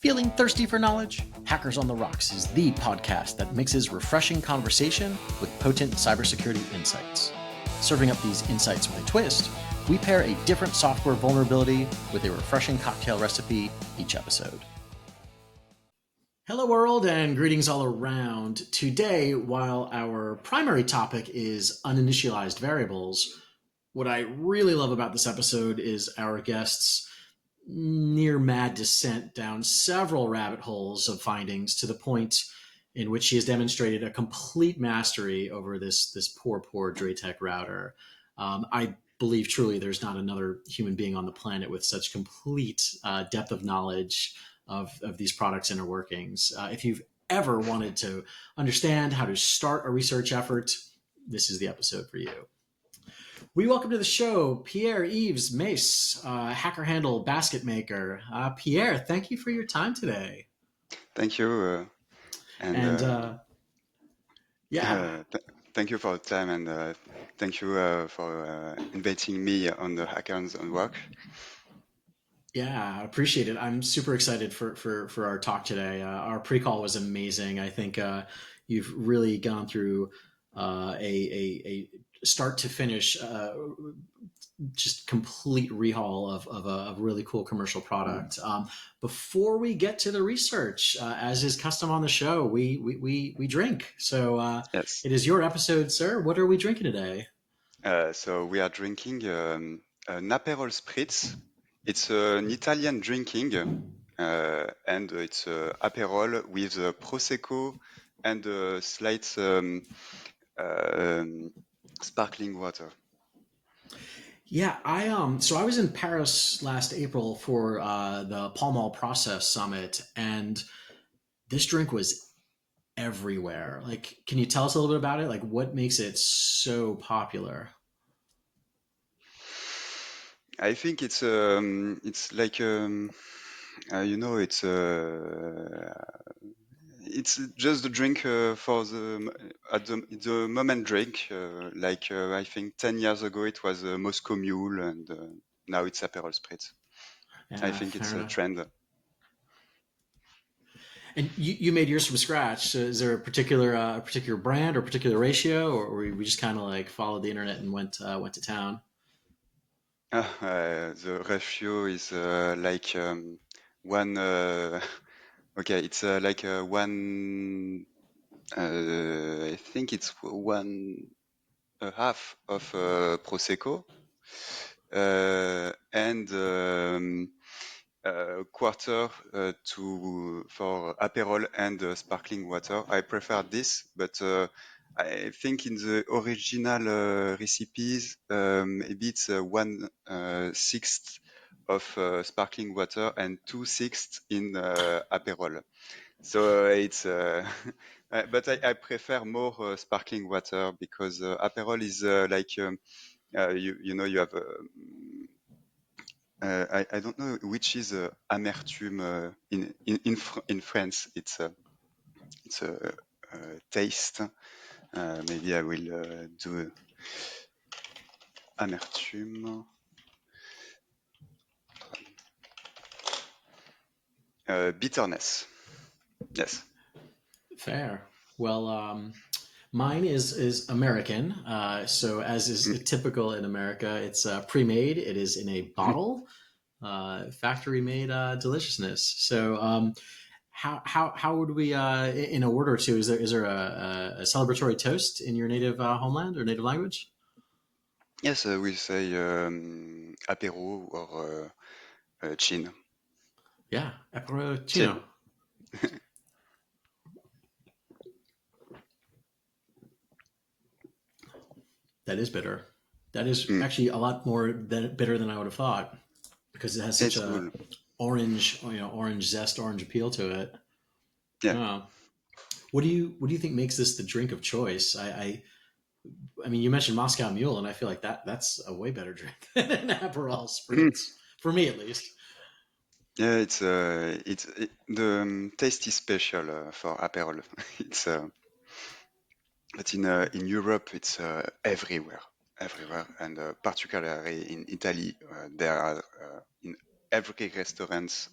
Feeling thirsty for knowledge? Hackers on the Rocks is the podcast that mixes refreshing conversation with potent cybersecurity insights. Serving up these insights with a twist, we pair a different software vulnerability with a refreshing cocktail recipe each episode. Hello world and greetings all around. Today, while our primary topic is uninitialized variables, what I really love about this episode is our guests' near mad descent down several rabbit holes of findings to the point in which he has demonstrated a complete mastery over this poor Draytech router. I believe truly there's not another human being on the planet with such complete depth of knowledge of these products' inner workings. If you've ever wanted to understand how to start a research effort, this is the episode for you. We welcome to the show Pierre-Yves Maes, hacker handle Basketmaker. Pierre, thank you for your time today. Thank you. Thank you for the time, and thank you for inviting me on the Hackers on Work. Yeah, I appreciate it. I'm super excited for our talk today. Our pre-call was amazing. I think you've really gone through a start to finish just complete rehaul of a really cool commercial product. Before we get to the research, as is custom on the show, we drink. So Yes. It is your episode, sir. What are we drinking today? So we are drinking an Aperol Spritz. It's an Italian drinking, and it's Aperol with Prosecco and a slight sparkling water. Yeah, so I was in Paris last April for the Pall Mall Process Summit, and this drink was everywhere. Like, can you tell us a little bit about it? Like, what makes it so popular? I think it's like it's just a drink for the moment drink. I think 10 years ago it was Moscow Mule, and now it's Aperol Spritz. I Yeah, think fair it's a enough. trend. And you made yours from scratch. So is there a particular brand or particular ratio, or we just kind of like followed the internet and went to town? The ratio is like one. Okay, it's like one. I think it's one a half of Prosecco, and quarter for Aperol and sparkling water. I prefer this, but I think in the original recipes, maybe it's 1/6 of sparkling water and 2/6 in Aperol. So it's, but I prefer more sparkling water because Aperol is you have. I don't know which is amertume in France. It's a taste. Maybe I will do amertume. Bitterness. Yes. Fair. Well, mine is American. So as is typical in America, it's pre-made. It is in a bottle, factory-made deliciousness. So how would we in a word or two? Is there a celebratory toast in your native homeland or native language? Yes, we say apéro or chin. Yeah, Aperol. Chin. That is bitter. That is Mm. actually a lot more bitter than I would have thought because it has such It's a cool. orange zest, orange appeal to it. Yeah. Oh. What do you think makes this the drink of choice? I mean, you mentioned Moscow Mule, and I feel like that's a way better drink than an Aperol Spritz for me, at least. Yeah, the taste is special for Aperol. It's but in Europe it's everywhere, and particularly in Italy, there are in every restaurant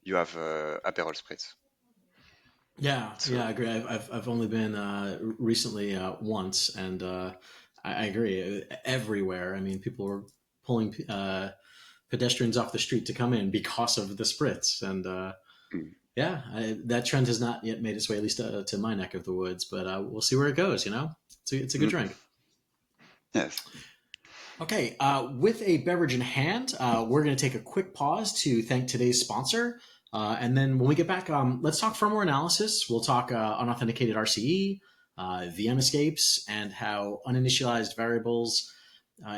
you have Aperol Spritz. Yeah, So yeah, I agree. I've only been recently once, and I agree. Everywhere, I mean, people were pulling pedestrians off the street to come in because of the spritz, and mm, yeah, that trend has not yet made its way, at least to my neck of the woods. But we'll see where it goes. You know, it's a good mm, drink. yes. Okay, with a beverage in hand, we're going to take a quick pause to thank today's sponsor. And then when we get back, let's talk firmware analysis. We'll talk unauthenticated RCE, VM escapes, and how uninitialized variables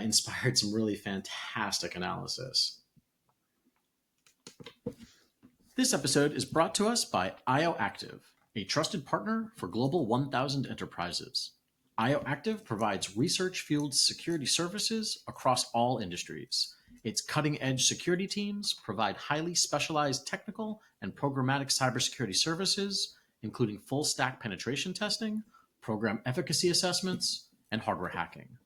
inspired some really fantastic analysis. This episode is brought to us by IOActive, a trusted partner for Global 1000 enterprises. IOActive provides research-fueled security services across all industries. Its cutting-edge security teams provide highly specialized technical and programmatic cybersecurity services, including full-stack penetration testing, program efficacy assessments, and hardware hacking.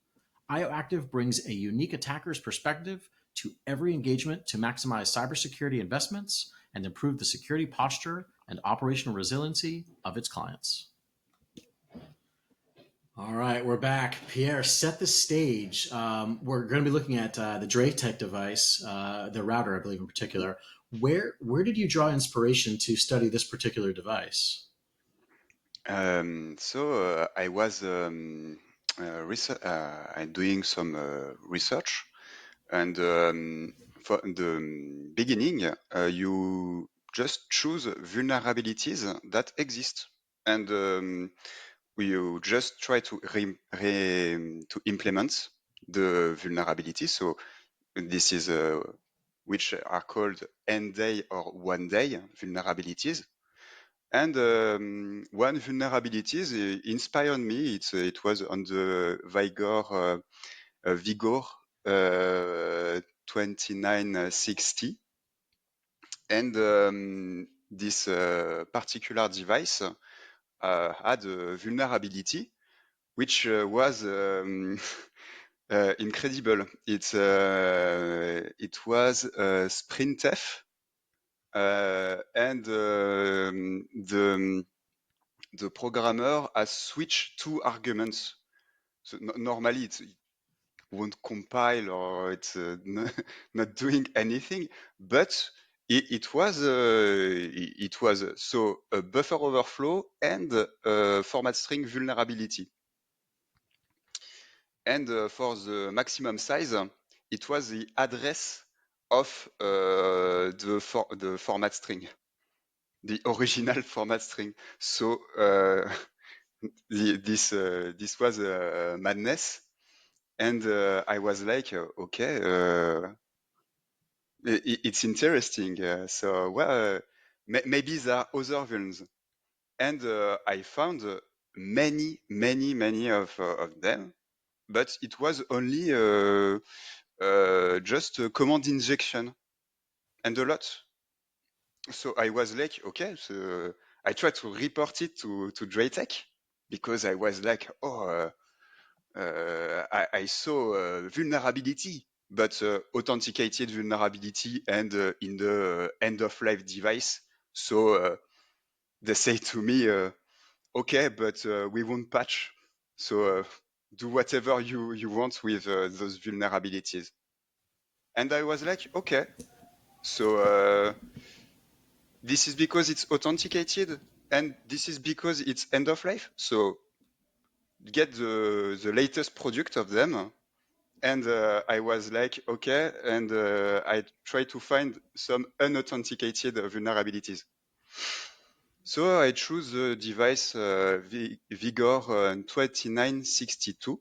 IOActive brings a unique attacker's perspective to every engagement to maximize cybersecurity investments and improve the security posture and operational resiliency of its clients. All right, we're back. Pierre, set the stage. We're going to be looking at the DraveTech device, the router, I believe, in particular. Where did you draw inspiration to study this particular device? I was I'm doing some research, and for the beginning, you just choose vulnerabilities that exist, and you just try to to implement the vulnerability. So this is which are called end day or one day vulnerabilities. And one vulnerabilities inspired me. It was on the Vigor 2960, and this particular device had a vulnerability which was incredible. It was sprintf, and the programmer has switched two arguments. So normally it won't compile, or it's not doing anything, but it was so a buffer overflow and a format string vulnerability. And for the maximum size, it was the address of the format string, the original format string. So this was madness, and I was like, okay, it's interesting. So well, maybe there are other villains, and I found many of them, but it was only just a command injection, and a lot. So I was like, okay, so I tried to report it to DraveTech, because I was like, oh, I saw vulnerability, but authenticated vulnerability, and in the end of life device. So they say to me, okay, but we won't patch. So do whatever you want with those vulnerabilities. And I was like, okay, so this is because it's authenticated, and this is because it's end of life. So get the latest product of them. And I was like, okay, and I tried to find some unauthenticated vulnerabilities. So I choose the device Vigor 2962.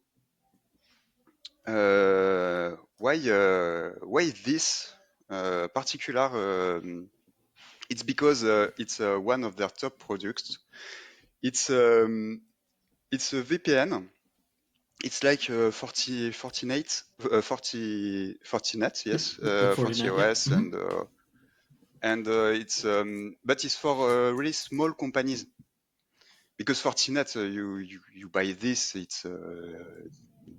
Why this particular? It's because it's one of their top products. It's um, it's a VPN. It's like 40, 48, 40, 40net, yes, The 40 Fortinet, yep. OS, and it's but it's for really small companies, because Fortinet, you buy this, it's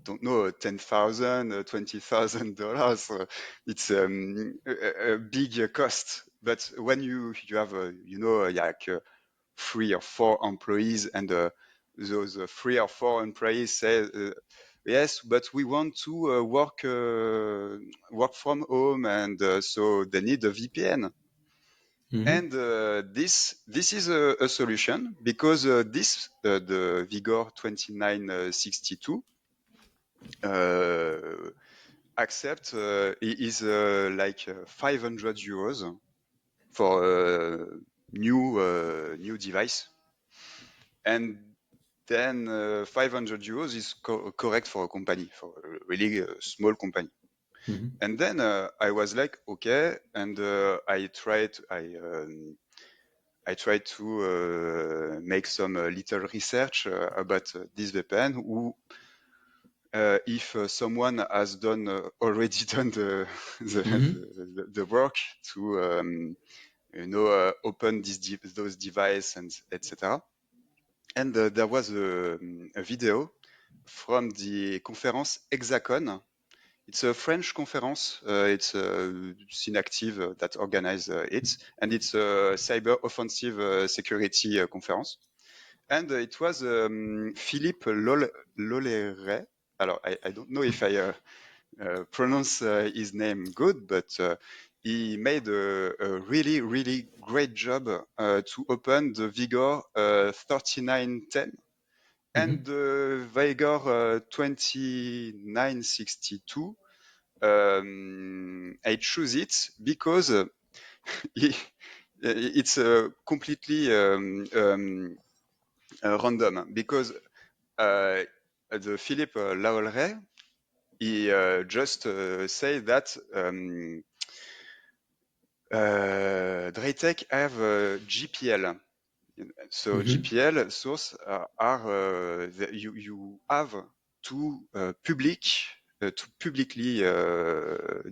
don't know, 10,000, $20,000. It's a big cost, but when you have like 3 or 4 employees, and those 3 or 4 employees say, yes, but we want to work from home, and so they need a VPN. Mm-hmm. And this is a solution, because the Vigor 2962 accept is like 500 euros for a new device, and then 500 euros is correct for a company, for a really small company. Mm-hmm. And then I was like, okay, and I tried to make some little research about this VPN. If someone has already done Mm-hmm. the work to open those devices, and etc. And there was a video from the conference Hexacon. It's a French conference. It's Synactive that organized it, and it's a cyber offensive security conference. And it was Philippe Lolleret. I don't know if I pronounce his name good, but he made a really, really great job to open the Vigor 3910 Mm-hmm. and the Vigor 2962. I choose it because it's completely random, because the Philippe Laolray, he just say that Draytech have GPL. So Mm-hmm. GPL source you have to to publicly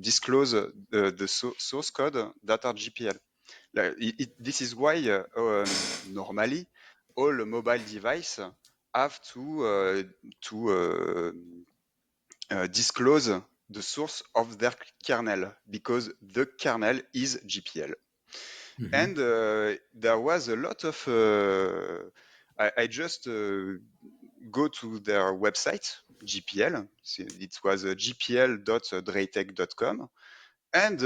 disclose the source code that are GPL. This is why normally all mobile device have to disclose the source of their kernel, because the kernel is GPL. Mm-hmm. And there was a lot of I just go to their website, GPL. It was gpl.draytech.com, and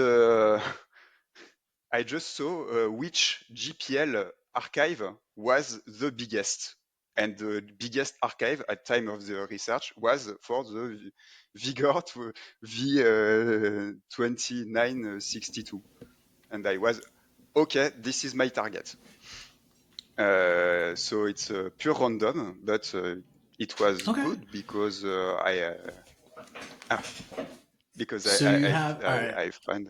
I just saw which GPL archive was the biggest. And the biggest archive at time of the research was for the Vigor to V2962. And I was, okay, this is my target. So it's pure random, but it was Okay. good because because So you have all right. I find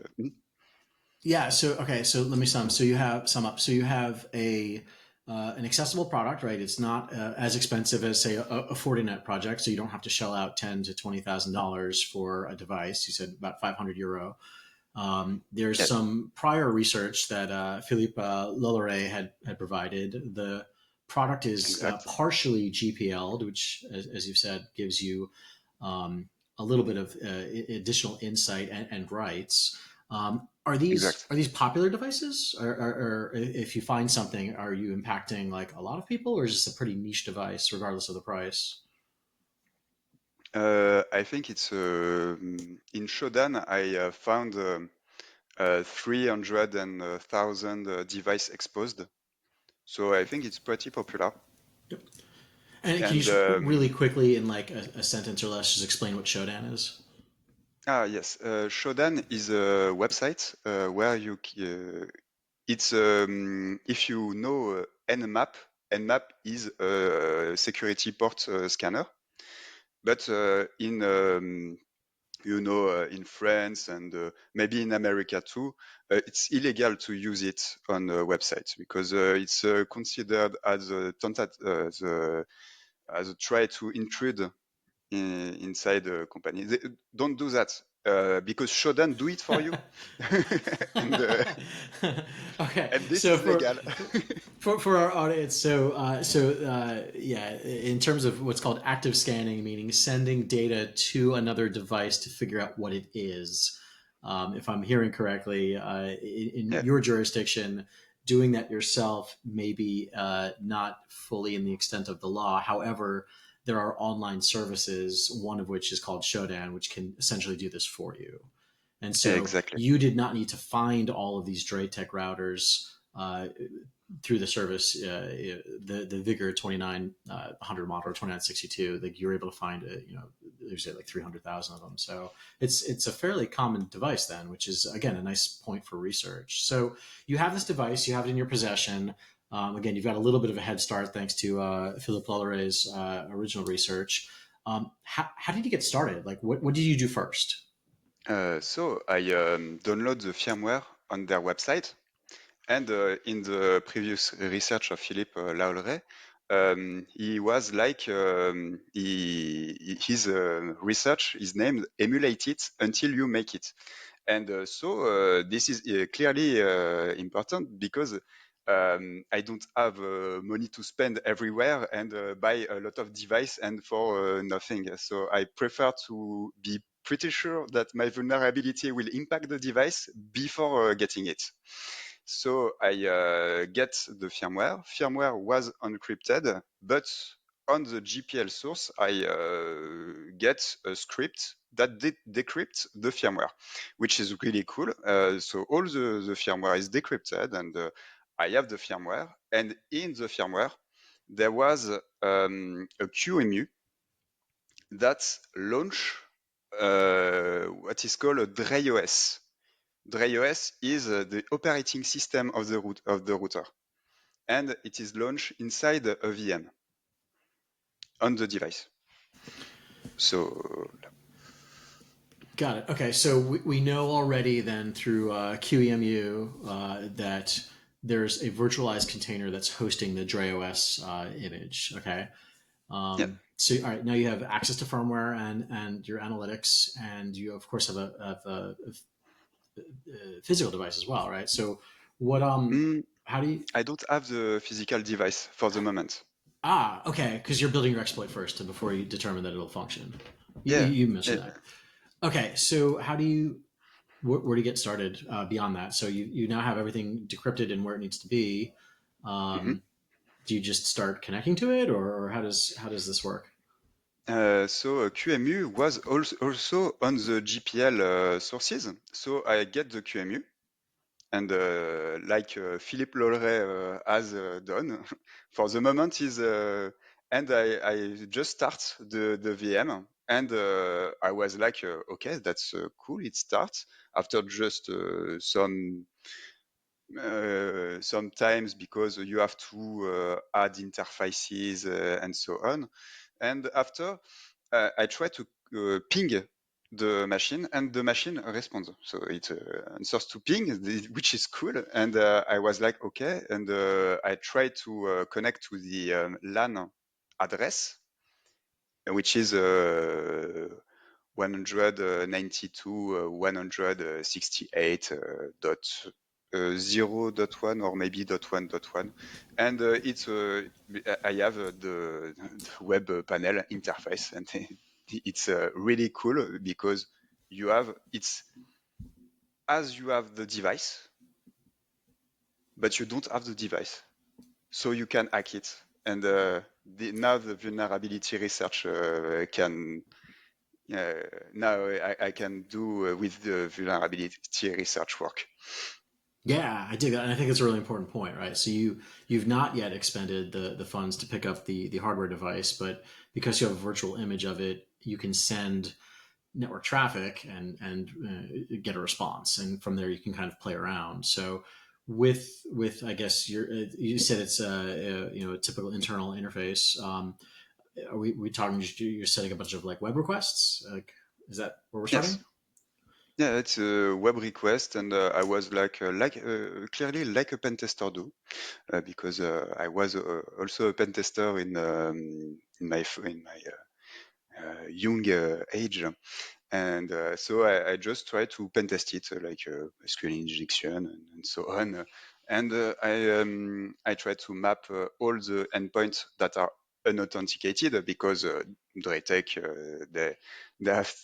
Yeah. So okay. So let me sum. So you have sum up. So you have a an accessible product, right? It's not as expensive as say a Fortinet project, so you don't have to shell out $10,000 to $20,000 for a device. You said about 500 euro. There's yes, some prior research that Philippe Lolleret had provided. The product is exact, partially GPL'd, which, as you've said, gives you a little bit of additional insight and rights. exact. Are these popular devices, or if you find something, are you impacting like a lot of people, or is this a pretty niche device, regardless of the price? I think it's in Shodan. I found 300,000 device exposed, so I think it's pretty popular. Yep. And can you And just really quickly, in like a sentence or less, just explain what Shodan is? yes, Shodan is a website where it's if you know Nmap. Nmap is a security port scanner, but in France and maybe in America too, it's illegal to use it on websites, because it's considered as as a try to intrude inside the company. Don't do that, because Shodan do it for you, and uh, Okay, and this so is legal. for our audience, yeah, in terms of what's called active scanning, meaning sending data to another device to figure out what it is. if I'm hearing correctly, in Yeah, your jurisdiction, doing that yourself may be not fully in the extent of the law. However, there are online services, one of which is called Shodan, which can essentially do this for you. And so exactly. you did not need to find all of these Draytech routers through the service, the Vigor 2900 model or 2962. Like you're able to find there's like 300,000 of them. So it's a fairly common device then, which is again a nice point for research. So you have this device, you have it in your possession. Again, you've got a little bit of a head start thanks to Philip Lolleray's original research. How did you get started? Like, what did you do first? So I download the firmware on their website. And in the previous research of Philippe Laolré, he was like, his research is named Emulate It Until You Make It. And this is clearly important because I don't have money to spend everywhere and buy a lot of device and for nothing. So I prefer to be pretty sure that my vulnerability will impact the device before getting it. So I get the firmware. Firmware was encrypted, but on the GPL source, I get a script that decrypts the firmware, which is really cool. So all the firmware is decrypted, and I have the firmware. And in the firmware, there was a QEMU that launch what is called a DrayOS. DrayOS is the operating system of the router, and it is launched inside a VM on the device. So Got it. Okay, so we know already then through QEMU that there's a virtualized container that's hosting the DrayOS image. Okay. yeah, So all right, now you have access to firmware and your analytics, and you of course have a physical device as well, right? So what mm, how do you I don't have the physical device for the moment. okay, because you're building your exploit first before you determine that it'll function. Yeah, You mentioned yeah. that. Okay, so how do you where do you get started beyond that? So you now have everything decrypted and where it needs to be. Mhm. Do you just start connecting to it, or how does this work? So QEMU was also on the GPL sources. So I get the QEMU, and like Philippe Lolleret has done for the moment is and I just start the VM, and I was like okay, that's cool, it starts after just sometimes because you have to add interfaces and so on. And after, I try to ping the machine, and the machine responds. So it answers to ping, which is cool. And I was like, okay. And I try to connect to the LAN address, which is 192 168 0.1 or maybe .1.1, and it's I have the web panel interface, and it's really cool because you have it's as you have the device, but you don't have the device, so you can hack it. And now the vulnerability research can now I can do with the vulnerability research work. Yeah, I dig that, and I think it's a really important point, right? So you've not yet expended the funds to pick up the hardware device, but because you have a virtual image of it, you can send network traffic and get a response, and from there you can kind of play around. So with I guess you said it's a typical internal interface. Are we talking just you're setting a bunch of like web requests? Like, is that where we're starting? Yes. Yeah, it's a web request, and I was like clearly like a pen tester do, because I was also a pen tester in my young age, and so I just try to pen test it, like SQL injection and so on. And I try to map all the endpoints that are unauthenticated because Draytech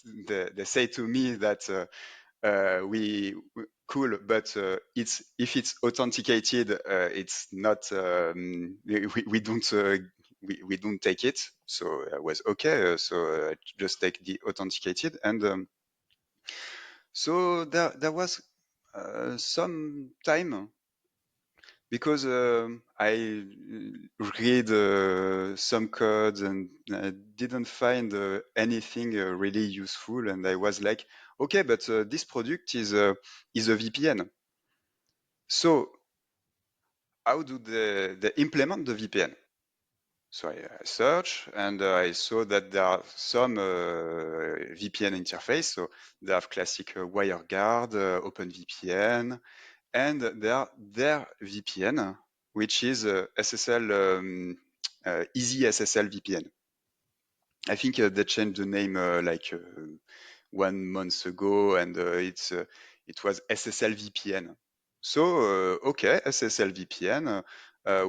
they say to me that we cool, but if it's authenticated, it's not. We don't. We don't take it. So I was okay. So just take the authenticated, and so there was some time because I read some codes and didn't find anything really useful, and I was like, okay, but this product is a VPN. So how do they implement the VPN? So I search and I saw that there are some VPN interface. So they have classic WireGuard, OpenVPN, and their VPN, which is SSL Easy SSL VPN. I think they changed the name 1 month ago, and it was SSL VPN. So okay, SSL VPN. How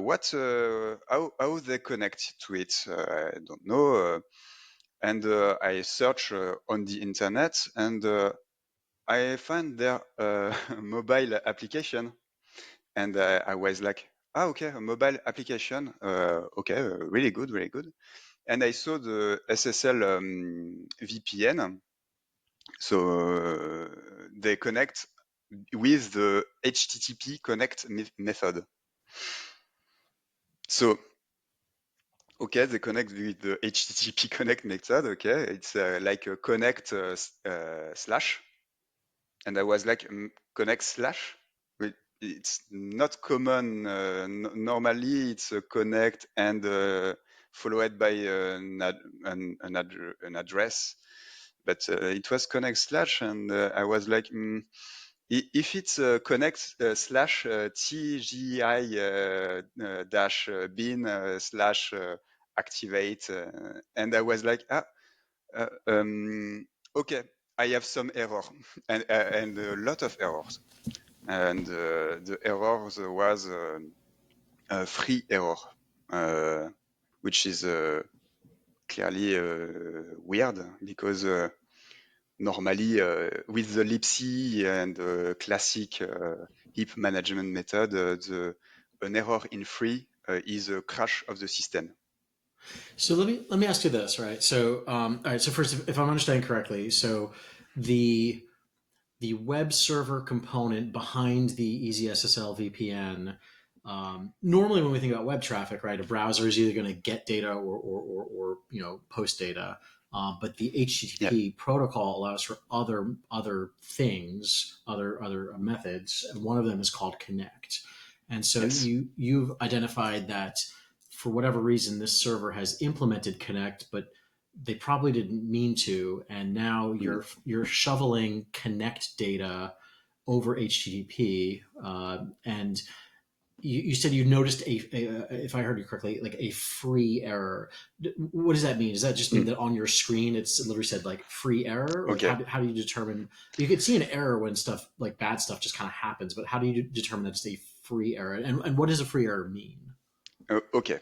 they connect to it? I don't know. And I search on the internet, and I find their mobile application, and I was like, okay, a mobile application. Okay, really good, really good. And I saw the SSL VPN. So they connect with the HTTP connect method. So, okay, they connect with the HTTP connect method. Okay, it's like a connect slash. And I was like, connect slash? It's not common. Normally, it's a connect and followed by an address. But it was connect slash, and I was like, if it's connect slash TGI dash bin slash activate, and I was like, okay, I have some error and a lot of errors. And the errors was a free error, which is clearly weird because normally with the libc and classic heap management method, an error in free is a crash of the system. So let me ask you this, right? So all right. So first, if I'm understanding correctly, so the the web server component behind the Easy SSL VPN. Normally, when we think about web traffic, right, a browser is either going to get data or post data. But the Yeah. HTTP protocol allows for other things, other methods, and one of them is called connect. And so Yes. you've identified that for whatever reason this server has implemented connect, but they probably didn't mean to, and now Mm. you're shoveling connect data over HTTP, and you said you noticed if I heard you correctly, like a free error. What does that mean? Does that just mean Mm. that on your screen it's literally said like free error? Like Okay. how do you determine? You could see an error when stuff like bad stuff just kind of happens, but how do you determine that it's a free error? And what does a free error mean? Okay.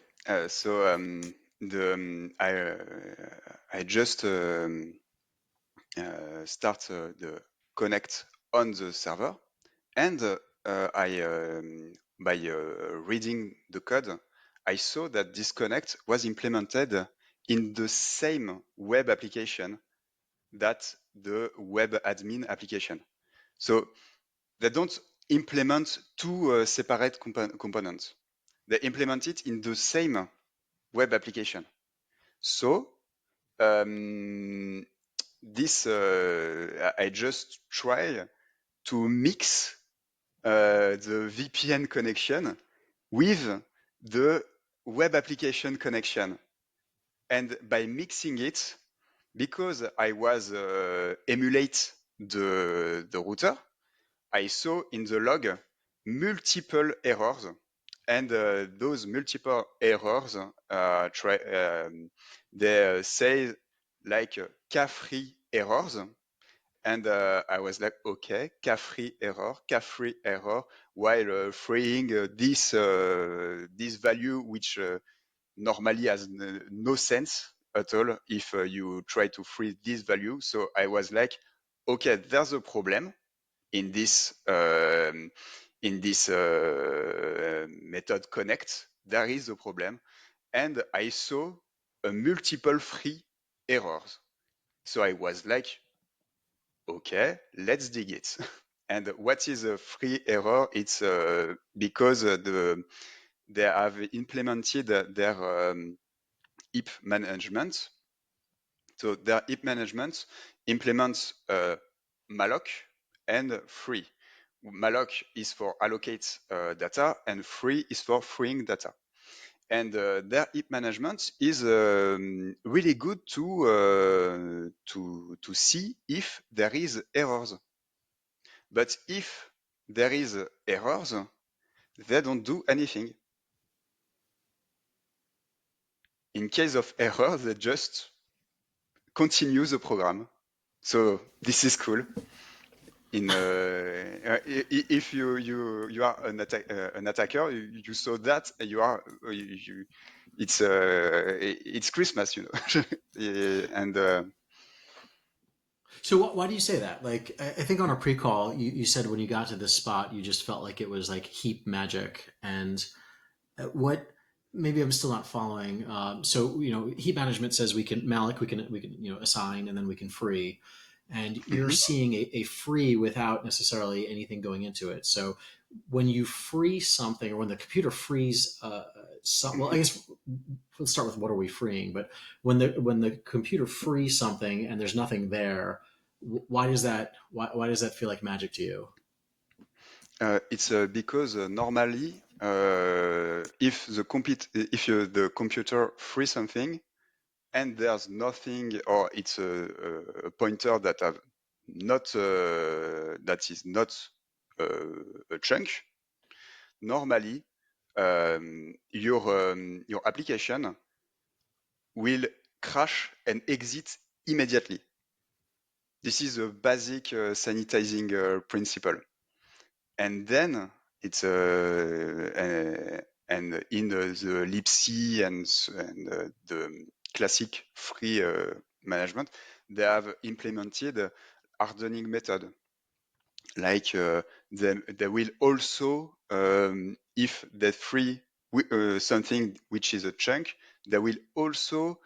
So the I just start the connect on the server, and I by reading the code, I saw that this connect was implemented in the same web application that the web admin application. So they don't implement two separate components. They implement it in the same web application. So this I just try to mix the VPN connection with the web application connection. And by mixing it, because I was emulate the router, I saw in the log multiple errors, and those multiple errors they say like K-free errors, and I was like, okay, K-free error, while freeing this value, which normally has no sense at all if you try to free this value. So I was like, okay, there's a problem. in this method connect, there is a problem, and I saw a multiple free errors. So I was like, okay, let's dig it. And what is a free error? It's because they have implemented their heap management. So their heap management implements malloc and free. Malloc is for allocate data, and free is for freeing data. And their heap management is really good to see if there is errors. But if there is errors, they don't do anything. In case of error, they just continue the program. So this is cool. If you are an attacker, you saw that it's Christmas, and So why do you say that? Like, I think on a pre-call, you said when you got to this spot, you just felt like it was like heap magic. And what? Maybe I'm still not following. So heap management says we can malloc, we can assign, and then we can free. And you're mhm. seeing a free without necessarily anything going into it. So when you free something, or when the computer frees, well, I guess let's start with what are we freeing. But when the computer frees something and there's nothing there, why does that feel like magic to you? It's because normally, if the computer frees something and there's nothing, or it's a pointer that is not a chunk, normally your application will crash and exit immediately. This is a basic sanitizing principle. And then it's and in the libc and the classic free management, they have implemented hardening method. Like they will also, if they free something which is a chunk, they will also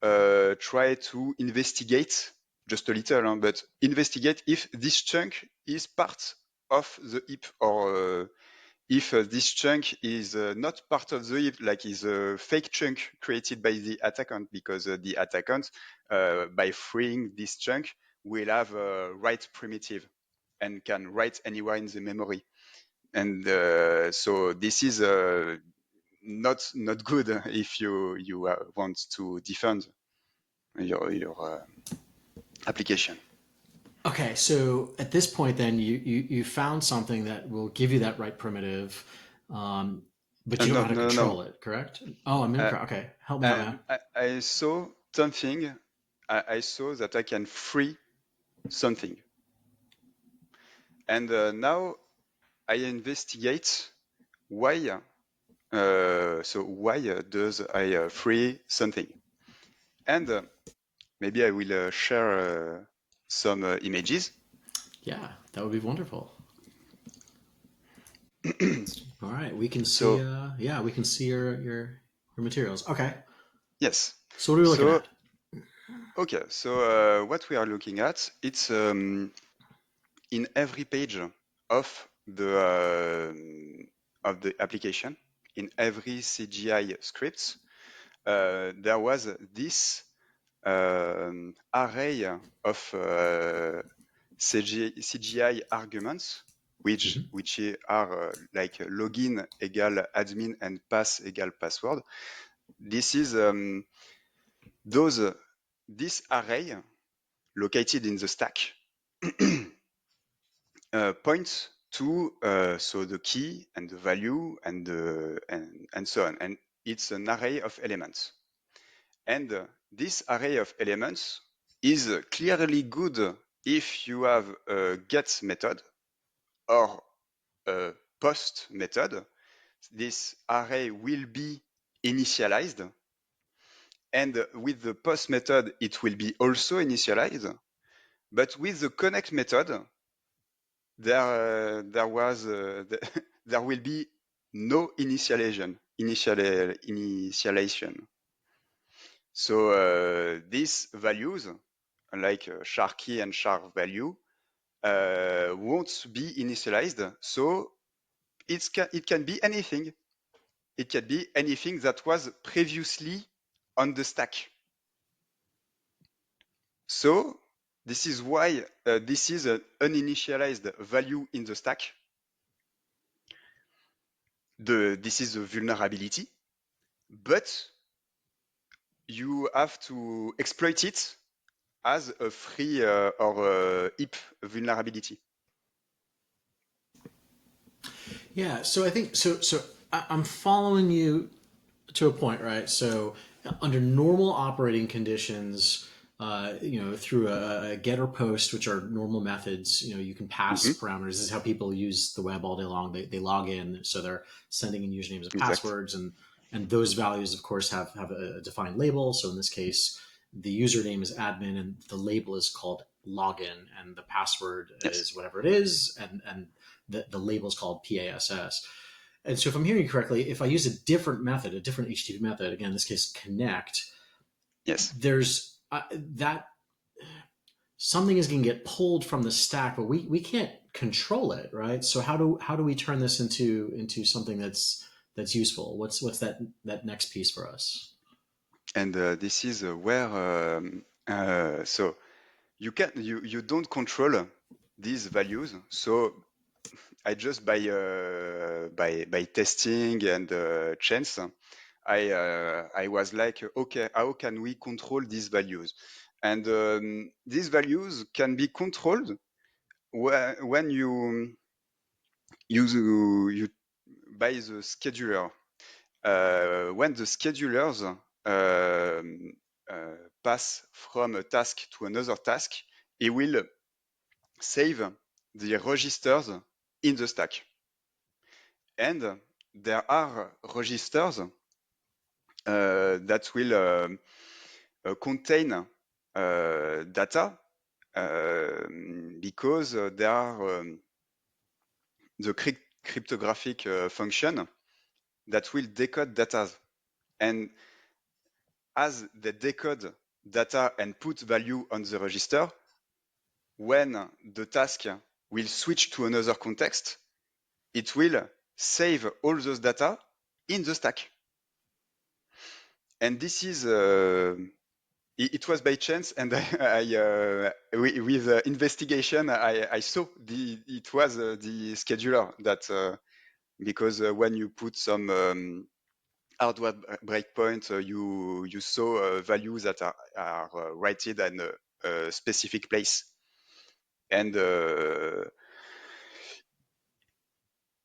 try to investigate just a little, but investigate if this chunk is part of the heap, or if this chunk is not part of the heap, like is a fake chunk created by the attackant, because the attackant, by freeing this chunk, will have a write primitive and can write anywhere in the memory. And so this is not good if you want to defend your application. Okay, so at this point, then you found something that will give you that right primitive, um, but you don't know No, how to no, no, no. control it. Correct? Oh, I'm Uh, incorrect. Okay, help me out, man. I saw something. I saw that I can free something, and now I investigate why. So why does I free something? And maybe I will share some images. Yeah, that would be wonderful. All right, we can see. So Yeah, we can see your materials. Okay, yes. so what are we looking So at? okay. So what we are looking at, it's in every page of the application, in every CGI script, there was this array of CGI arguments, Hmm. which are like login equal admin and pass equal password. This is this array located in the stack points to so the key and the value and so on, and it's an array of elements. And this array of elements is clearly good if you have a get method or a post method. This array will be initialized, and with the post method it will be also initialized. But with the connect method, there was there will be no initialization. So these values, like char key and char value, won't be initialized. So it can be anything. It can be anything that was previously on the stack. So this is why this is an uninitialized value in the stack. This is a vulnerability, but you have to exploit it as a free or a heap vulnerability. Yeah, so I think I'm following you to a point, right? So under normal operating conditions, through a get or post, which are normal methods, you can pass Mm-hmm. parameters. This is how people use the web all day long. They log in, so they're sending in usernames and Exact. passwords, and those values, of course, have a defined label. So in this case, the username is admin, and the label is called login, and the password Yes. is whatever it is, and the label is called PASS. And so, if I'm hearing you correctly, if I use a different method, a different HTTP method, again, in this case, connect, Yes. there's that something is going to get pulled from the stack, but we can't control it, right? So how do we turn this into something that's useful? What's that next piece for us? And this is where so you don't control these values. So I just by testing and chance, I was like, okay, how can we control these values? And these values can be controlled when you by the scheduler. When the schedulers pass from a task to another task, it will save the registers in the stack. And there are registers that will contain data because there are the cryptographic function that will decode data. And as they decode data and put value on the register, when the task will switch to another context, it will save all those data in the stack. And this is it was by chance, and with investigation, I saw it was the scheduler that because when you put some hardware breakpoint, you saw values that are rated in a specific place, and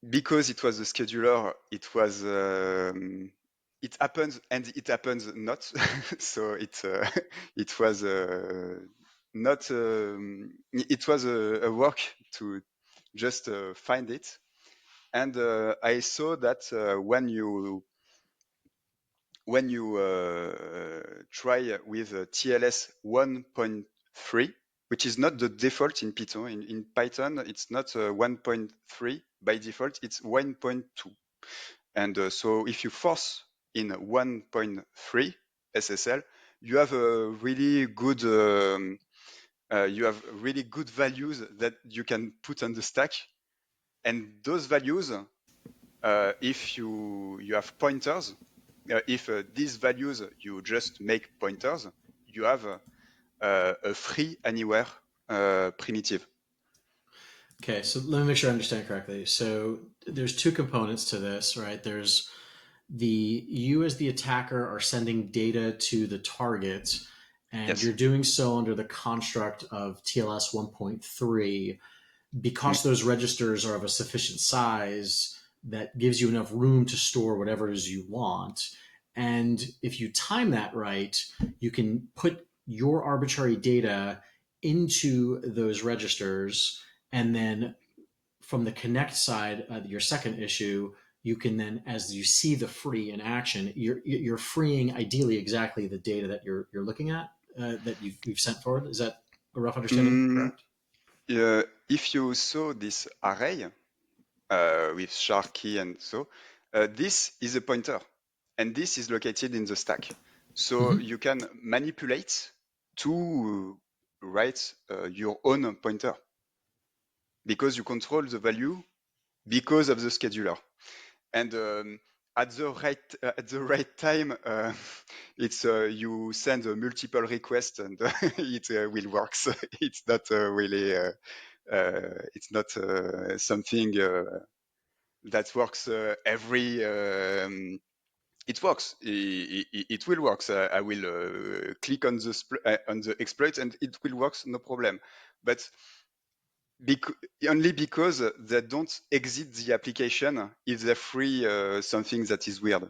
because it was the scheduler, it was it happens and it happens not. So it was not it was a work to just find it. And I saw that when you try with TLS 1.3, which is not the default in Python. In Python, it's not 1.3 by default, it's 1.2. And so if you force in 1.3 SSL, you have a really good values that you can put on the stack. And those values, if you have pointers, if these values you just make pointers, you have a free anywhere primitive. Okay, so let me make sure I understand correctly. So there's two components to this, right? There's you as the attacker are sending data to the target, and Yes. you're doing so under the construct of TLS 1.3 Mm. because those registers are of a sufficient size that gives you enough room to store whatever it is you want. And if you time that right, you can put your arbitrary data into those registers, and then from the connect side, your second issue, you can then, as you see the free in action, you're freeing ideally exactly the data that you're looking at, that you've sent forward. Is that a rough understanding? Mm, Correct. if you saw this array with shark key and so, this is a pointer, and this is located in the stack. So you can manipulate to write your own pointer because you control the value because of the scheduler. And at the right time, it's you send a multiple request and it will work. So it's not really it's not something that works every. It works. It will work. So I will click on the exploit and it will work, no problem. But only because they don't exit the application if they free something that is weird.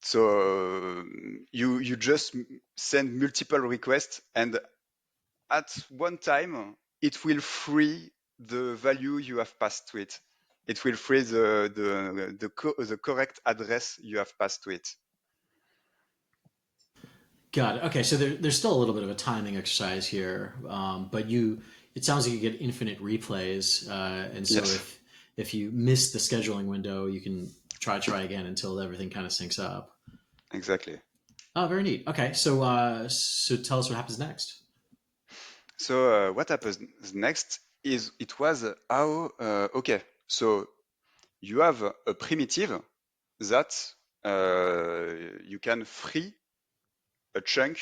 So you just send multiple requests, and at one time it will free the value you have passed to it. It will free the correct address you have passed to it. Got it. Okay, so there's still a little bit of a timing exercise here, but it sounds like you get infinite replays, and so Yes, if you miss the scheduling window, you can try again until everything kind of syncs up. exactly. Oh, very neat. Okay, so tell us what happens next. So what happens next is it was how okay. So you have a primitive that you can free a chunk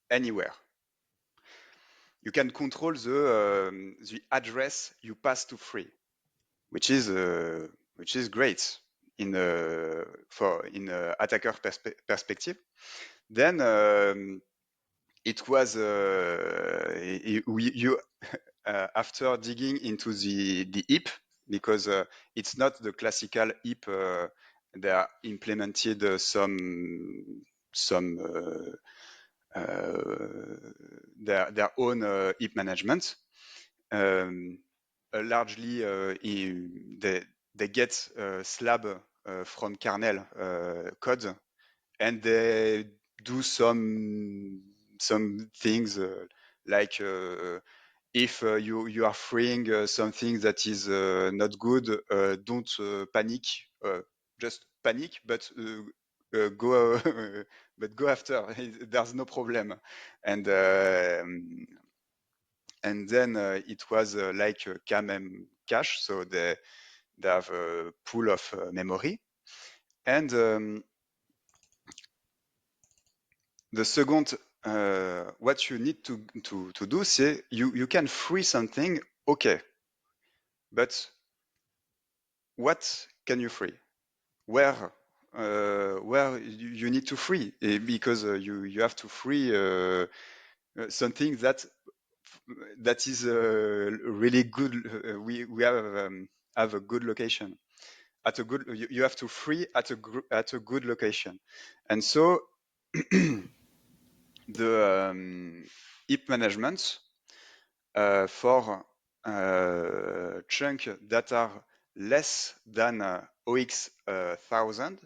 anywhere. You can control the address you pass to free, which is great in attacker perspective. Then it was you after digging into the heap, because it's not the classical heap. They are implemented some their own heap management. Largely, they get slab from kernel code, and they do some things like if you are freeing something that is not good, don't panic. Just panic, but go but go after. There's no problem. And then it was like KMM cache, so they have a pool of memory. And the second, what you need to do, say you can free something, okay, but what can you free? Where you need to free? Because you have to free something that is really good. We have a good location. At a good, you have to free at a good location. And so the heap management for chunk that are less than OX 1000,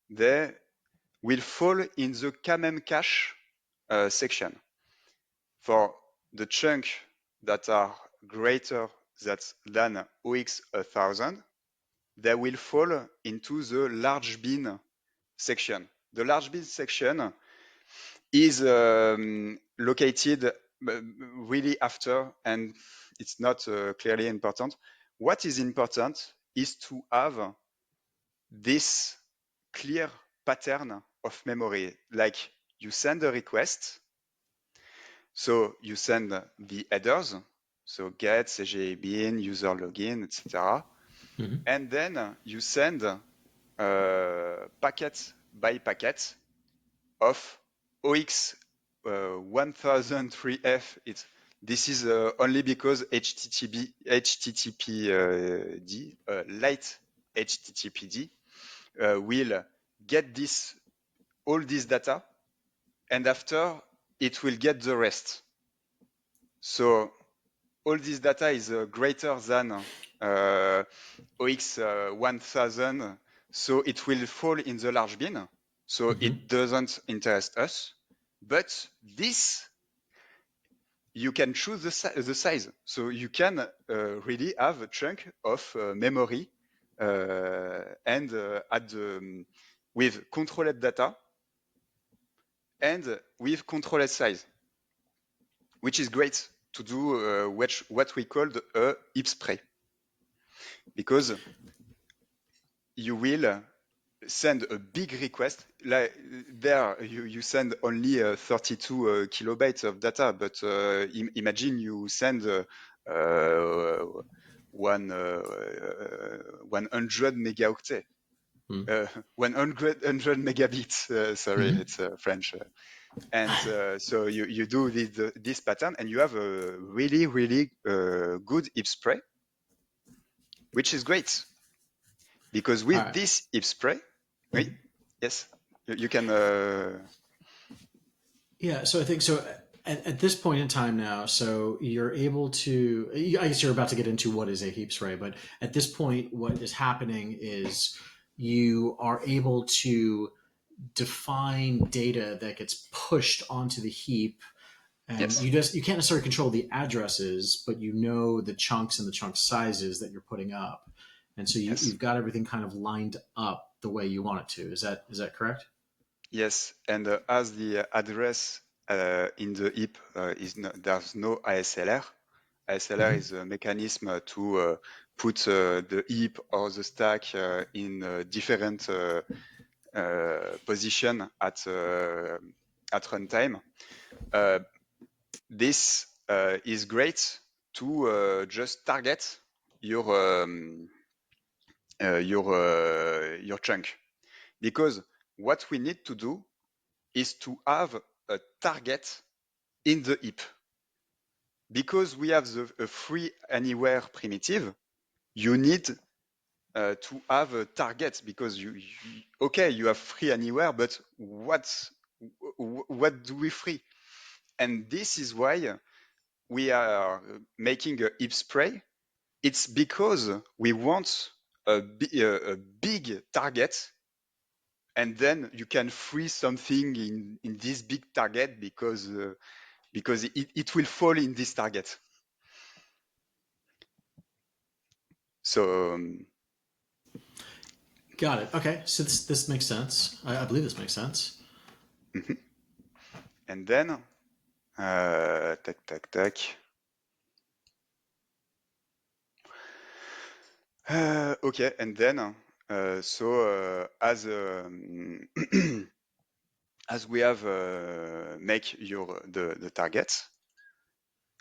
they will fall in the KMM cache section. For the chunk that are greater than OX 1000, they will fall into the large bin section. The large bin section is located really after, and it's not clearly important. What is important is to have this clear pattern of memory. Like, you send a request, so you send the headers, so get, CGA bin, user login, etc. Mm-hmm. And then you send packet by packet of OX 1003F. This is only because HTTPD, light HTTPD, will get all this data, and after it will get the rest. So all this data is greater than OX 1000, so it will fall in the large bin. So Mm-hmm. it doesn't interest us. But this you can choose the size. So you can really have a chunk of memory and with controlled data and with controlled size, which is great to do what we called a heap spray, because you will send a big request. Like there, you send only 32 kilobytes of data, but imagine you send one 100 megaoctet, Hmm. 100 megabits. Sorry, Mm-hmm. it's French. And so you do this pattern, and you have a really, really good heap spray, which is great. Because All with right. this heap spray, oui, yes, you can. Yeah, so I think so. At this point in time now, so you're able to. I guess you're about to get into what is a heap spray, but at this point, what is happening is you are able to define data that gets pushed onto the heap, and Yes, you can't necessarily control the addresses, but you know the chunks and the chunk sizes that you're putting up, and so yes, you've got everything kind of lined up the way you want it to. Is that correct? yes. And as the address in the heap there's no ASLR. ASLR Mm-hmm. is a mechanism to put the heap or the stack in different position at runtime. This is great to just target your your chunk, because what we need to do is to have a target in the heap. Because we have a free anywhere primitive, you need to have a target, because okay, you have free anywhere, but what do we free? And this is why we are making a heap spray. It's because we want a big target, and then you can free something in this big target, because it will fall in this target. So Got it. Okay, so this makes sense. I believe this makes sense. mhm. And then tac tac tac. Okay, and then as we have make the target,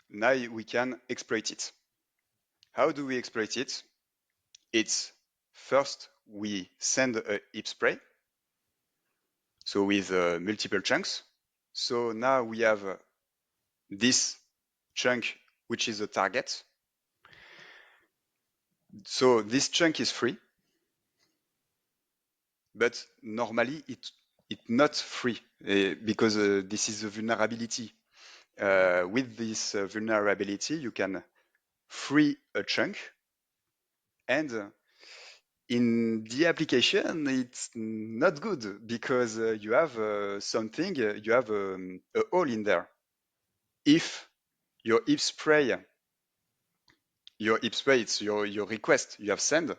now we can exploit it. How do we exploit it? It's first we send a heap spray, so with multiple chunks. So now we have this chunk, which is a target. So this chunk is free, but normally it's not free because this is a vulnerability. With this vulnerability, you can free a chunk, and in the application, it's not good, because you have you have a hole in there. If your heap spray, it's your request you have sent,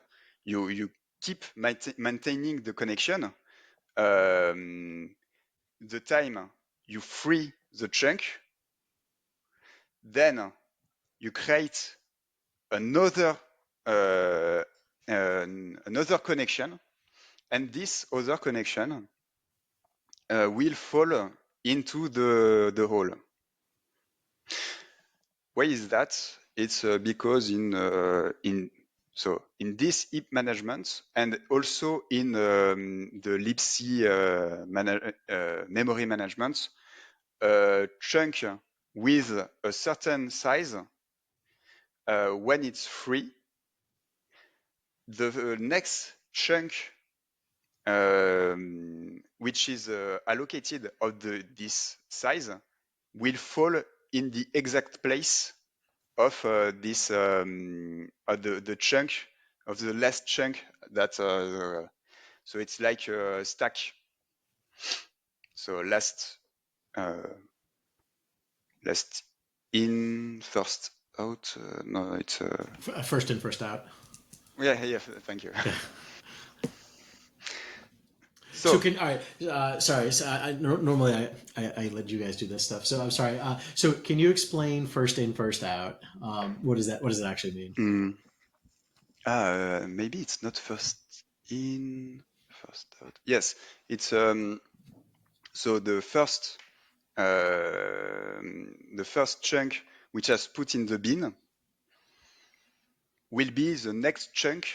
you keep maintaining the connection. The time you free the chunk, then you create another uh, another connection, and this other connection will fall into the hole. Why is that? It's because in this heap management, and also in the libc memory management, chunk with a certain size, when it's free, the next chunk which is allocated of this size will fall in the exact place of this the chunk of the last chunk that so it's like a stack. So last In, first out. No, it's First in, first out. yeah. Thank you. Yeah. So So can all right. Sorry. So normally I let you guys do this stuff. So I'm sorry. So can you explain first in, first out? What does that? What does it actually mean? maybe it's not first in, first out. Yes, it's so the first chunk which has put in the bin will be the next chunk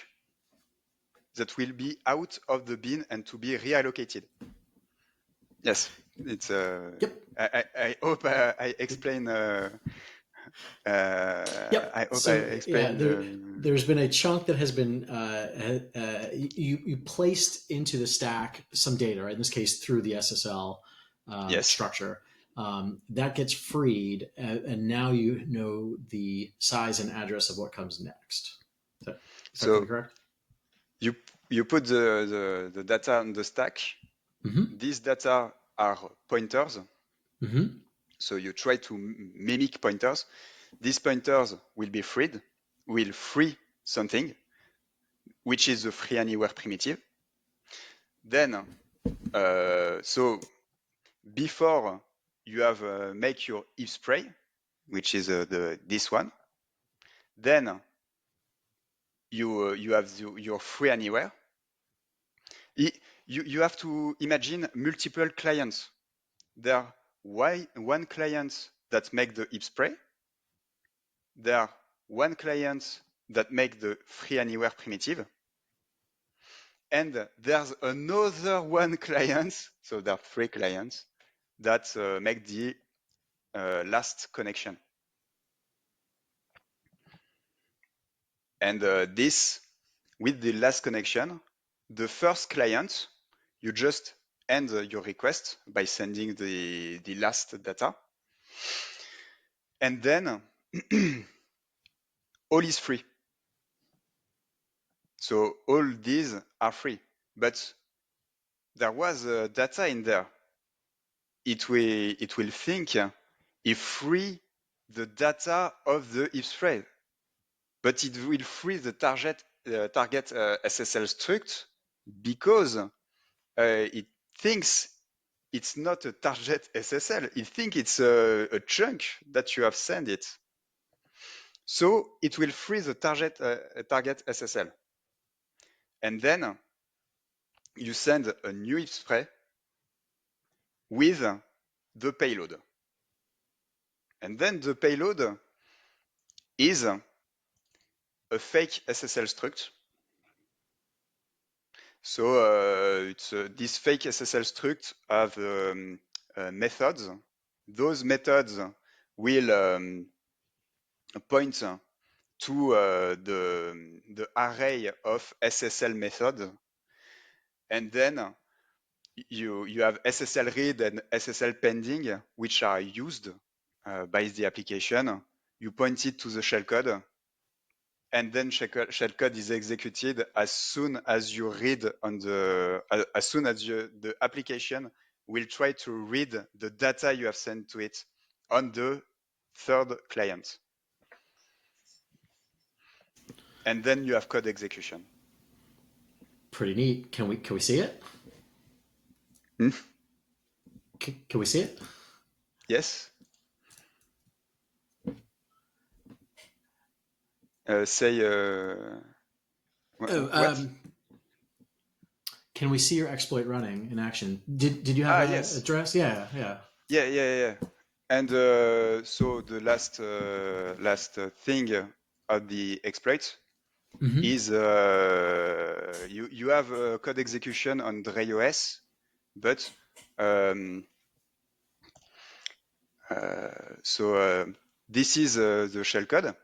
that will be out of the bin and to be reallocated. Yes, it's. Yep. I hope I explain. Yep. I hope I So yeah, explained. there's been a chunk that has been you placed into the stack some data, right? In this case, through the SSL Yes. structure. That gets freed, and now you know the size and address of what comes next. Is that So correct? you put the data on the stack. Mm-hmm. These data are pointers. Mm-hmm. So you try to mimic pointers. These pointers will be freed, will free something, which is the free anywhere primitive. Then, so before you have make your if spray, which is this one. Then you have your free anywhere. You have to imagine multiple clients. There are one client that make the if spray. There are one client that make the free anywhere primitive. And there's another one client, so there are three clients that make the last connection. And this, with the last connection, the first client, you just end your request by sending the last data. And then all is free. So all these are free. But there was data in there. It will think if free the data of the if thread, but it will free the target SSL struct because it thinks it's not a target SSL. It thinks it's a chunk that you have sent it. So it will free the target SSL. And then you send a new if spray with the payload. And then the payload is a fake SSL struct. So this fake SSL struct have methods. Those methods will point to the array of SSL methods, and then you have SSL read and SSL pending, which are used by the application. You point it to the shellcode, and then shellcode is executed as soon as you read on as soon as the application will try to read the data you have sent to it on the third client. And then you have code execution. Pretty neat. Can we see it? Hmm? Can we see it? Yes. Say what? Can we see your exploit running in action? Did you have an Yes. address? Yeah. Yeah. And so the last thing of the exploit Mm-hmm. is you have code execution on DreOS, but this is the shellcode.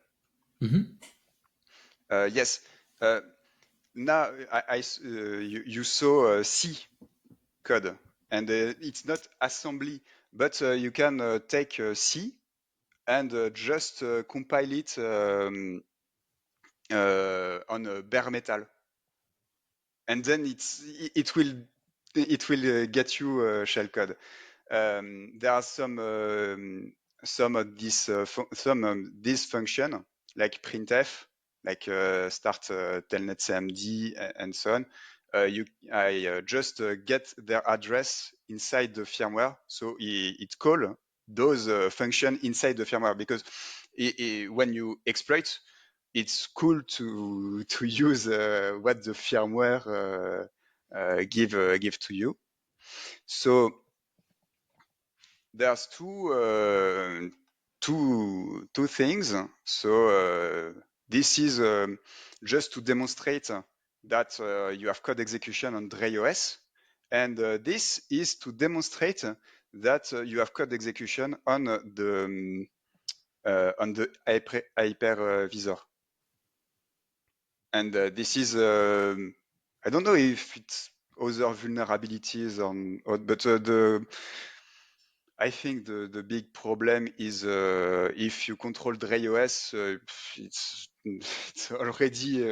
Mm-hmm. Yes. Now you saw C code, and it's not assembly, but you can take C and just compile it on bare metal, and then it will get you shellcode. There are some some of this function like printf, like start telnet cmd and so on. I just get their address inside the firmware, so it call those function inside the firmware, because when you exploit, it's cool to use what the firmware give to you. So there's two things. So this is just to demonstrate that you have code execution on DreOS, and this is to demonstrate that you have code execution on the hypervisor. And this is I don't know if it's other vulnerabilities but I think the big problem is if you control DreOS, it's already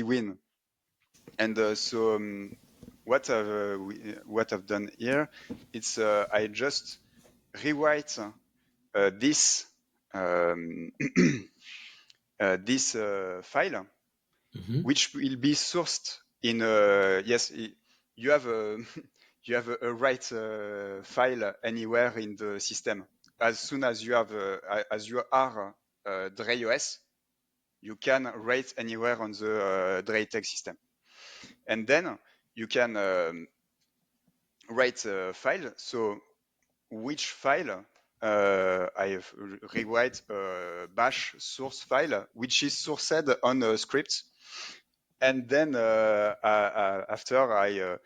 win. And so what I've done here, it's I just rewrite this this file, which will be sourced in yes, you have a you have a write file anywhere in the system. As soon as you have as you are DreOS, you can write anywhere on the DreTech system, and then you can write a file. So which file I rewrite a bash source file, which is sourced on a script, and then after I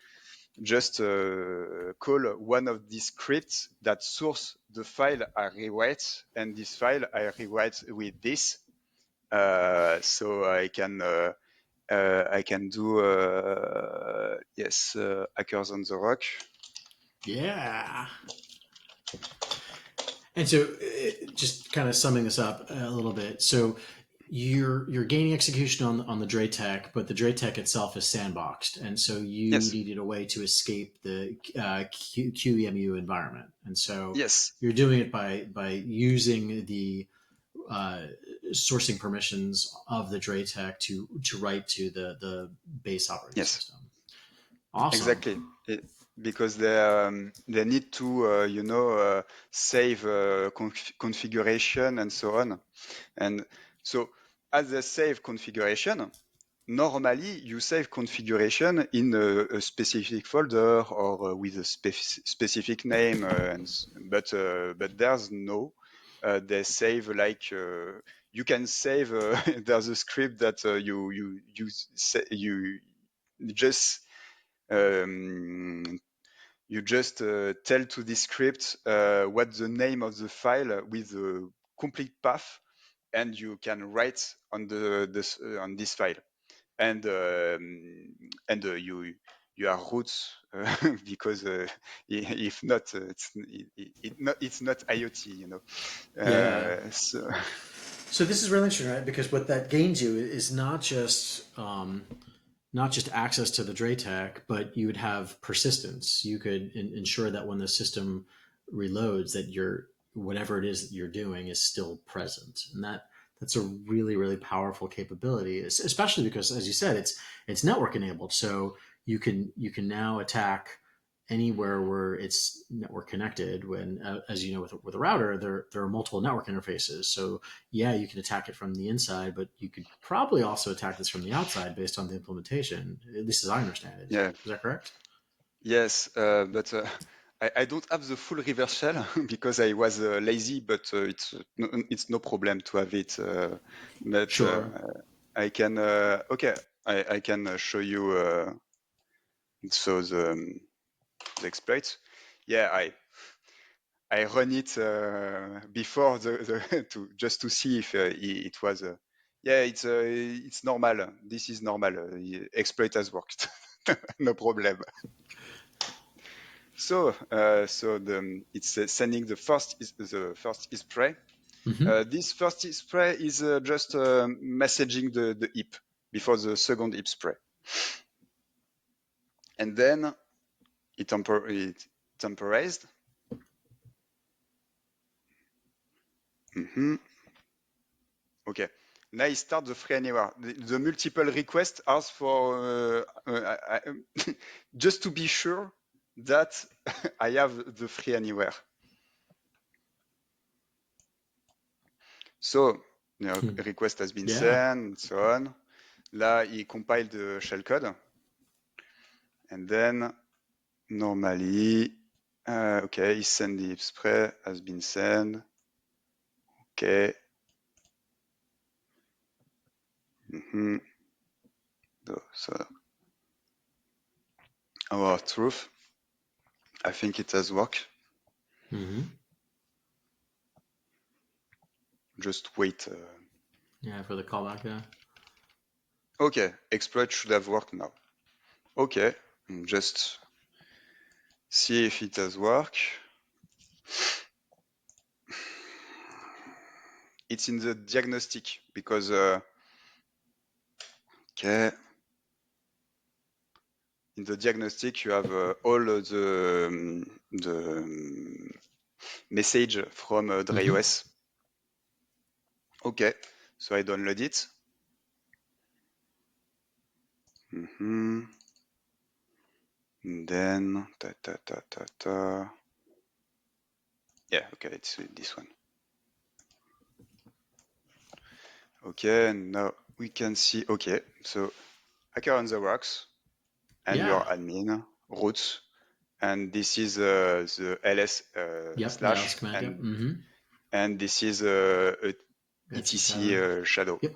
just call one of these scripts that source the file I rewrite, and this file I rewrite with this, so I can do yes, hackers on the rock. Yeah. And so, just kind of summing this up a little bit. So, you're gaining execution on the DreTech, but the DreTech itself is sandboxed, and so you Yes, needed a way to escape the QEMU environment, and so yes, you're doing it by using the uh, sourcing permissions of the DreTech to write to the base operating yes. system. Awesome. Exactly. Because they need to, save configuration and so on. And so as they save configuration, normally you save configuration in a specific folder or with a specific name, but there's no. They save like you can save. There's a script that you just you just tell to this script what the name of the file with the complete path, and you can write on on this file, and you are root because if not, it's not IoT, Yeah. So So this is really interesting, right? Because what that gains you is not just access to the DreTech, but you would have persistence. You could ensure that when the system reloads, that your whatever it is that you're doing is still present, and that's a really powerful capability, especially because, as you said, it's network enabled. So you can now attack anywhere where it's network connected. When, as you know, with a router, there are multiple network interfaces. So yeah, you can attack it from the inside, but you could probably also attack this from the outside based on the implementation. At least as I understand it. yeah. Is that correct? Yes, but I don't have the full reverse shell because I was lazy, but it's no problem to have it. But Sure. I can, okay, I can show you so the exploit. Yeah, I run it before the just to see if it was. Yeah, it's normal. This is normal. Exploit has worked. No problem. So, it's sending the first spray. Hmm. This first spray is just messaging the heap before the second heap spray, and then it temporized. Okay. Now I start the free anywhere. The multiple requests ask for just to be sure that I have the free anywhere. So, request has been sent, and so on. Là, he compiled the shellcode. And then, normally, okay, he sent the spray, has been sent. Okay. So, our truth, I think it has worked. Just wait. For the callback, Okay, exploit should have worked now. Okay, just see if it has worked. It's in the diagnostic because okay, in the diagnostic you have all the message from DreOS. Okay, so I download it. And then yeah, okay, it's this one. Okay, and now we can see. Okay, so hacker on the rocks, and your admin root, and this is the ls slash, the command, and this is a etc shadow. Yep.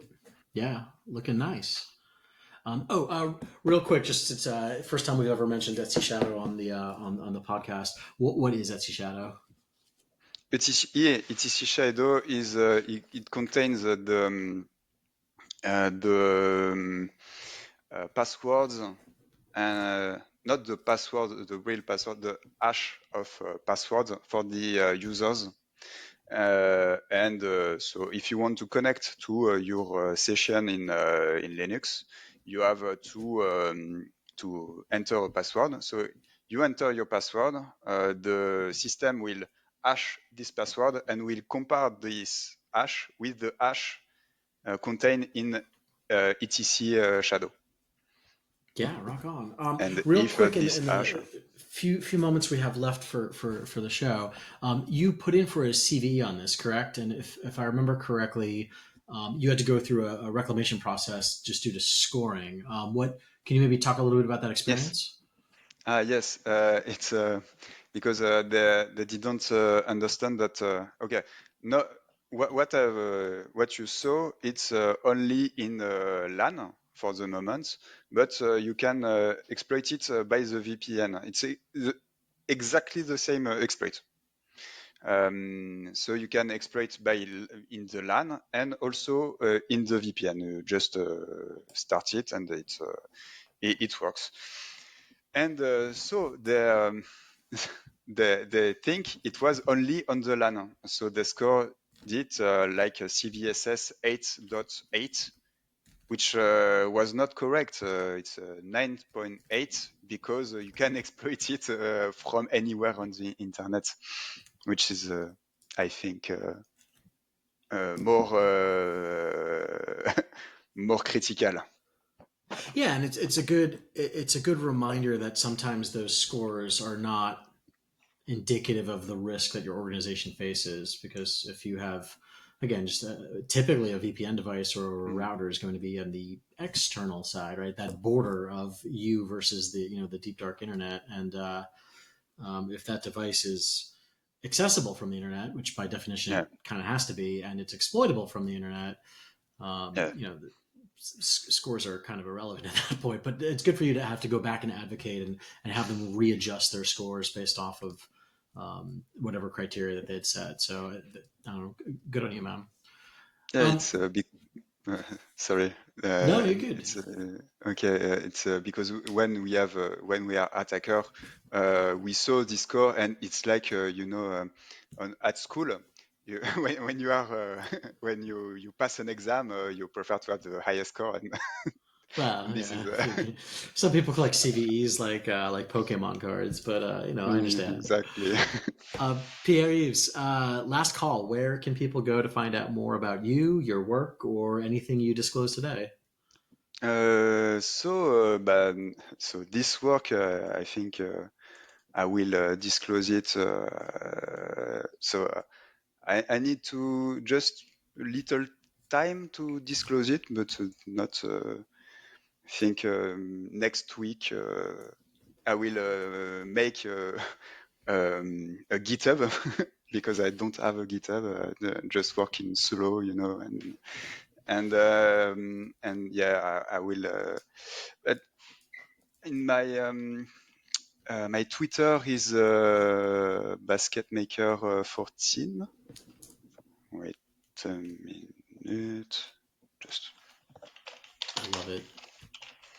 Yeah, looking nice. Real quick, just it's first time we've ever mentioned Etsy Shadow on the podcast. What is Etsy Shadow? etc shadow is it contains the passwords, not the password, the real password, the hash of passwords for the users. And so if you want to connect to your session in Linux, you have to enter a password. So you enter your password, the system will hash this password and will compare this hash with the hash contained in etc shadow. Yeah, rock on. And Real if quick, in this hash, the few moments we have left for the show, you put in for a CVE on this, correct? And if I remember correctly, you had to go through a reclamation process just due to scoring. What can you maybe talk a little bit about that experience? Yes, it's because they didn't understand that. Okay, no, what you saw, it's only in LAN for the moment, but you can exploit it by the VPN. It's exactly the same exploit. So you can exploit in the LAN and also in the VPN. You just start it and it works. And so they think it was only on the LAN. So they scored it like a CVSS 8.8, which was not correct. It's 9.8 because you can exploit it from anywhere on the internet, which is, I think, more more critical. Yeah, and it's a good reminder that sometimes those scores are not indicative of the risk that your organization faces. Because if you have, again, just typically a VPN device or a router is going to be on the external side, right? That border of you versus the deep dark internet, and if that device is accessible from the internet, which by definition it kind of has to be, and it's exploitable from the internet, the scores are kind of irrelevant at that point. But it's good for you to have to go back and advocate and have them readjust their scores based off of whatever criteria that they'd set. So I don't know, good on you, man. Yeah, it's a big. Sorry. No, you're good. It's okay. It's because when we are attacker, we saw this score, and it's like at school, when you are when you pass an exam, you prefer to have the highest score, and Well, This yeah. is Some people collect CVEs like Pokemon cards, but I understand. exactly. Pierre-Yves, last call. Where can people go to find out more about you, your work, or anything you disclose today? So this work, I think I will disclose it. I need to just a little time to disclose it, but not. I think next week I will make a GitHub because I don't have a GitHub. Just working solo, and yeah, I will. But in my Twitter is Basketmaker 14. Wait a minute. Just I love it.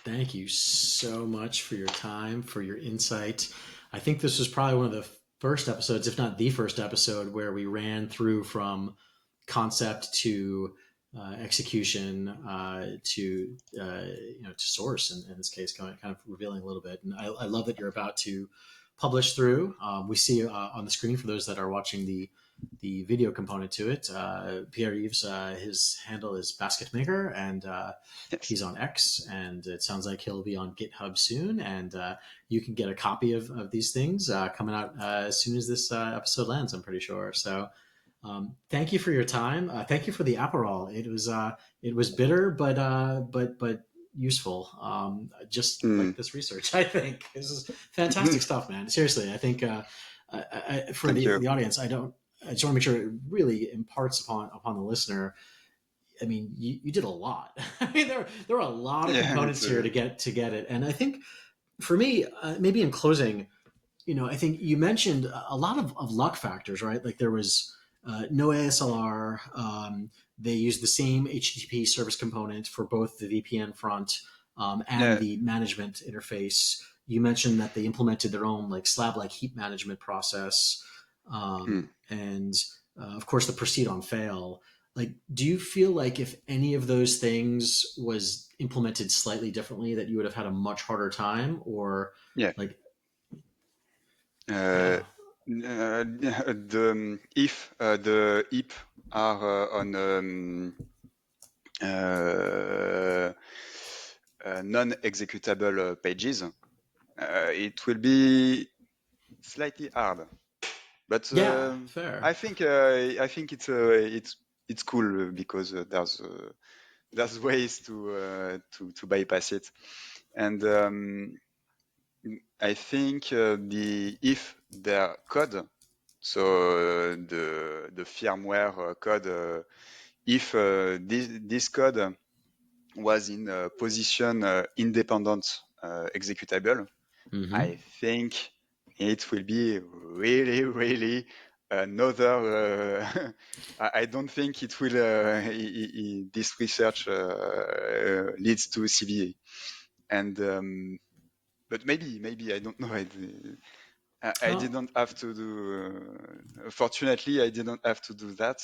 Thank you so much for your time, for your insight. I think this was probably one of the first episodes, if not the first episode, where we ran through from concept to execution to source. In this case, kind of revealing a little bit. And I love that you're about to publish through. We see on the screen for those that are watching the video component to it. Pierre-Yves, his handle is Basketmaker, and yes. he's on X, and it sounds like he'll be on GitHub soon. And you can get a copy of these things coming out as soon as this episode lands, I'm pretty sure. So thank you for your time. Thank you for the Aperol. It was bitter, but useful. Just like Mm, this research, I think this is fantastic stuff, man. Seriously, I think for thank you. the audience, I just want to make sure it really imparts upon the listener. I mean, you did a lot. I mean, there are a lot of Yeah, components here to get it, and I think for me, maybe in closing, I think you mentioned a lot of luck factors, right? Like there was no ASLR. They used the same HTTP service component for both the VPN front and yeah. the management interface. You mentioned that they implemented their own like slab-like heap management process, Mm. and of course the proceed on fail. Like, do you feel like if any of those things was implemented slightly differently, that you would have had a much harder time, or Yeah. like, Uh, yeah. if the heap are on uh, non-executable pages, it will be slightly hard. But Yeah, fair. I think it's cool because there's ways to bypass it, and I think the if their code, so the firmware code, if this code was in a position independent executable, Hmm. I think it will be really, really another. I don't think it will. This research leads to CVA, and but maybe I don't know. I Oh, didn't have to do. Fortunately, I didn't have to do that.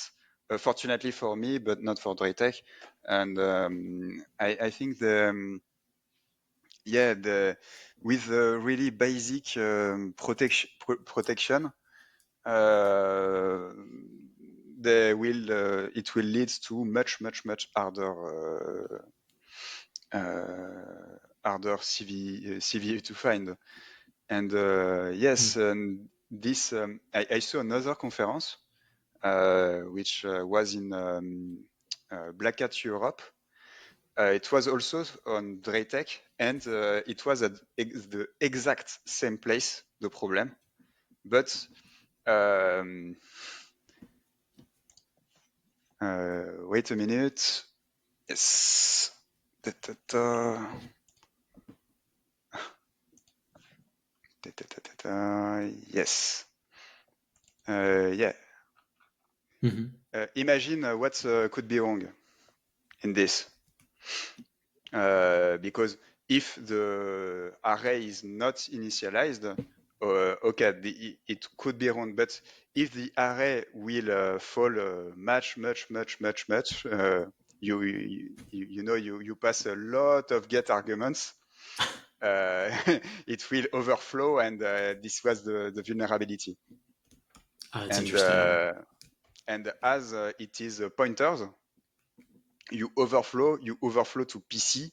Fortunately for me, but not for Draytech. And I think the with the really basic protection, uh, it will lead to much harder CVE to find. And yes, this I saw another conference which was in Black Hat Europe. It was also on Draytech, and it was at the exact same place, the problem. But um, wait a minute. Yes. Da, da, da. Da, da, da, da, da. Yes. Yeah. hmm. Imagine what could be wrong in this. Because if the array is not initialized, okay, it could be wrong. But if the array will fall much, you pass a lot of get arguments, it will overflow, and this was the vulnerability. That's interesting. And as it is pointers, you overflow to PC,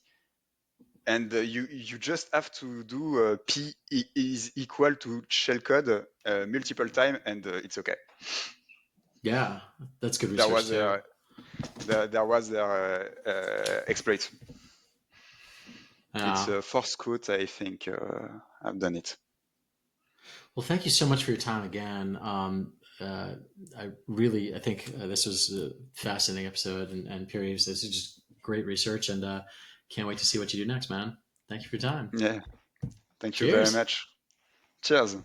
and you just have to do p is equal to shellcode multiple time, and it's okay. Yeah, that's good There research was too. there was exploit. It's a force quote, I think. I've done it. Well, thank you so much for your time again. I think this was a fascinating episode, and Pierre-Yves, this is just great research, and can't wait to see what you do next, man. Thank you for your time. Yeah. Thank you very Cheers. much. Cheers.